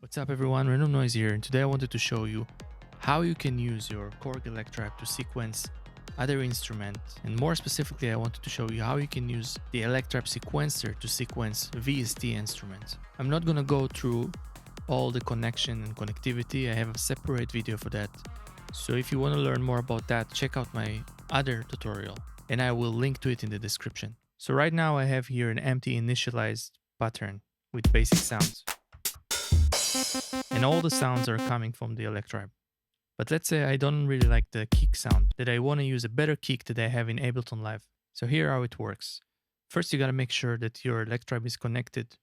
What's up everyone, Random Noise here, and today I wanted to show you how you can use your Korg Electribe to sequence other instruments, and more specifically I wanted to show you how you can use the Electribe sequencer to sequence VST instruments. I'm not gonna go through all the connection and connectivity, I have a separate video for that. So if you want to learn more about that, check out my other tutorial, and I will link to it in the description. So right now I have here an empty initialized pattern with basic sounds. And all the sounds are coming from the Electribe. But let's say I don't really like the kick sound, that I want to use a better kick that I have in Ableton Live. So here how it works. First you gotta make sure that your Electribe is connected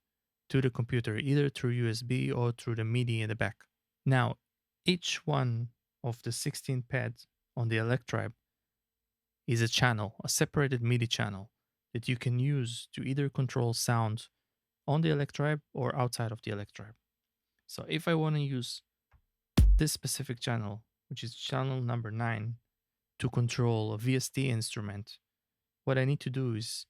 to the computer, either through USB or through the MIDI in the back. Now, each one of the 16 pads on the Electribe is a channel, a separated MIDI channel that you can use to either control sound on the Electribe or outside of the Electribe. So if I want to use this specific channel, which is channel number 9, to control a VST instrument, what I need to do is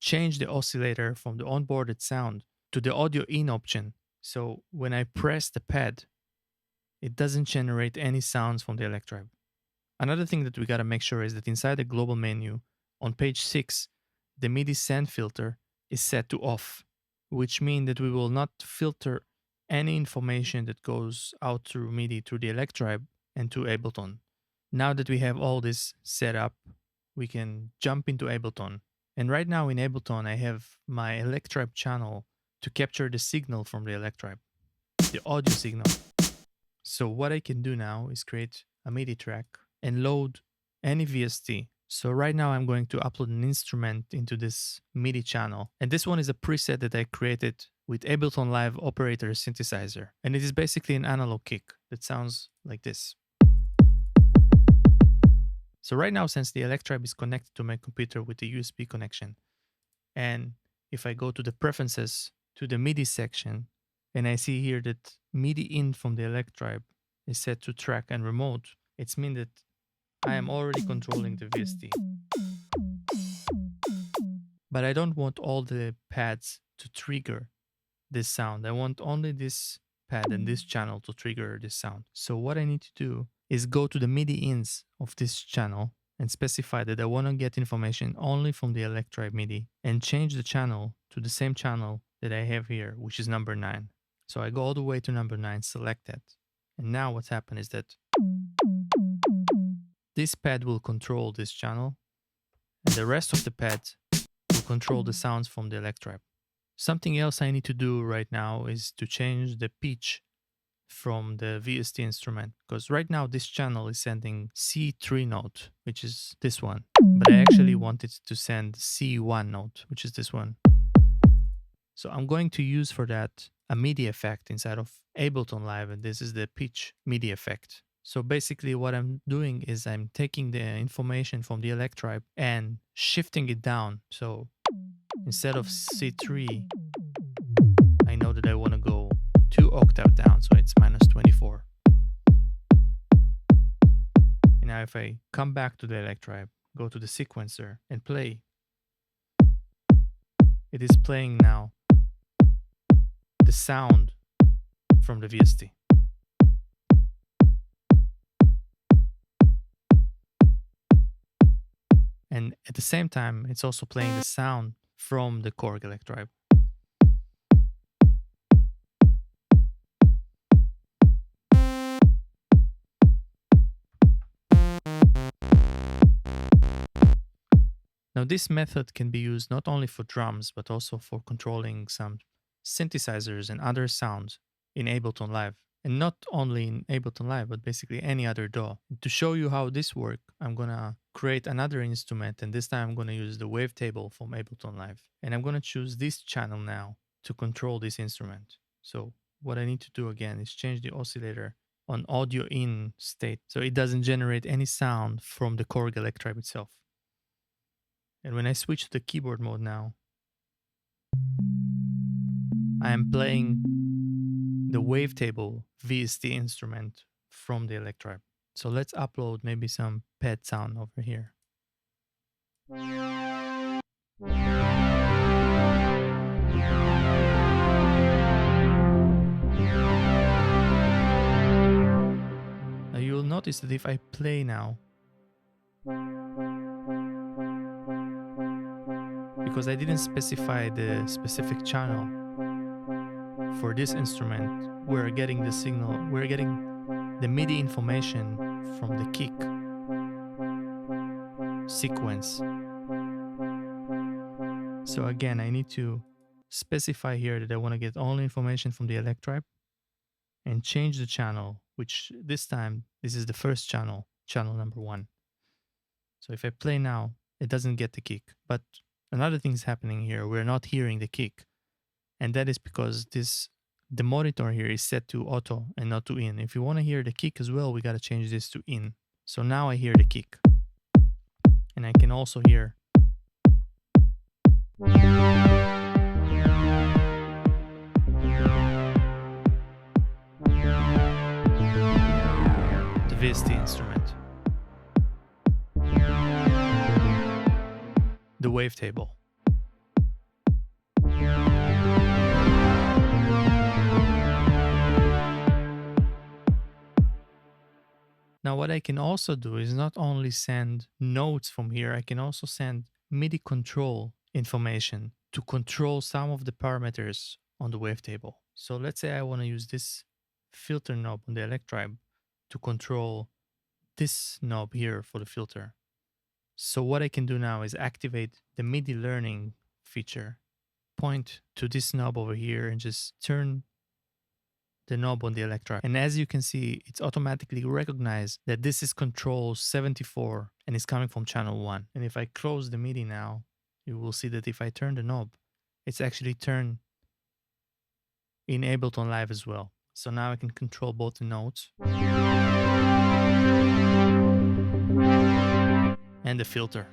change the oscillator from the onboarded sound to the audio in option. So when I press the pad, it doesn't generate any sounds from the Electribe. Another thing that we got to make sure is that inside the global menu, on page 6, the MIDI send filter is set to off, which means that we will not filter any information that goes out through MIDI through the Electribe and to Ableton. Now that we have all this set up, we can jump into Ableton. And right now in Ableton, I have my Electribe channel to capture the signal from the Electribe, the audio signal. So what I can do now is create a MIDI track and load any VST. So right now I'm going to upload an instrument into this MIDI channel. And this one is a preset that I created with Ableton Live Operator Synthesizer. And it is basically an analog kick that sounds like this. So right now, since the Electribe is connected to my computer with the USB connection, and if I go to the preferences to the MIDI section, and I see here that MIDI in from the Electribe is set to track and remote, it means that I am already controlling the VST. But I don't want all the pads to trigger this sound. I want only this pad and this channel to trigger this sound. So what I need to do is go to the MIDI ins of this channel and specify that I want to get information only from the Electribe MIDI and change the channel to the same channel that I have here, which is number 9. So I go all the way to number 9, select that. And now what's happened is that this pad will control this channel, and the rest of the pads will control the sounds from the Electribe. Something else I need to do right now is to change the pitch from the VST instrument, because right now this channel is sending C3 note, which is this one, but I actually wanted to send C1 note, which is this one. So I'm going to use for that a MIDI effect inside of Ableton Live, and this is the pitch MIDI effect. So basically what I'm doing is I'm taking the information from the Electribe and shifting it down. So instead of C3, I know that I want to go 2 octaves down, so it's -24. And now if I come back to the Electribe, go to the sequencer and play, it is playing now the sound from the VST. And at the same time, it's also playing the sound from the Korg Electribe. Now this method can be used not only for drums, but also for controlling some synthesizers and other sounds in Ableton Live. And not only in Ableton Live, but basically any other DAW. To show you how this works, I'm gonna create another instrument, and this time I'm gonna use the Wavetable from Ableton Live. And I'm gonna choose this channel now to control this instrument. So what I need to do again is change the oscillator on audio in state, so it doesn't generate any sound from the Korg Electribe itself. And when I switch to the keyboard mode now, I am playing the Wavetable VST instrument from the Electribe. So let's upload maybe some pad sound over here. notice that if I play now, because I didn't specify the specific channel for this instrument, we're getting the signal, we're getting the MIDI information from the kick sequence. So again, I need to specify here that I want to get all information from the Electribe and change the channel, which this time, this is the first channel, channel number 1. So if I play now, it doesn't get the kick. But another thing is happening here. We're not hearing the kick. And that is because the monitor here is set to auto and not to in. If you want to hear the kick as well, we got to change this to in. So now I hear the kick. And I can also hear the VST instrument, the Wavetable. Now what I can also do is not only send notes from here, I can also send MIDI control information to control some of the parameters on the Wavetable. So let's say I want to use this filter knob on the Electribe to control this knob here for the filter. So what I can do now is activate the MIDI learning feature, point to this knob over here and just turn the knob on the Electribe. And as you can see, it's automatically recognized that this is control 74 and it's coming from channel 1. And if I close the MIDI now, you will see that if I turn the knob, it's actually turned in Ableton Live as well. So now I can control both the notes and the filter.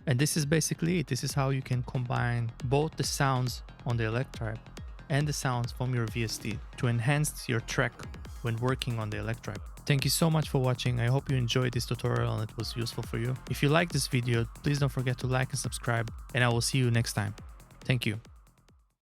And this is basically it. This is how you can combine both the sounds on the Electribe and the sounds from your VST to enhance your track when working on the Electribe. Thank you so much for watching. I hope you enjoyed this tutorial and it was useful for you. If you like this video, please don't forget to like and subscribe, and I will see you next time. Thank you.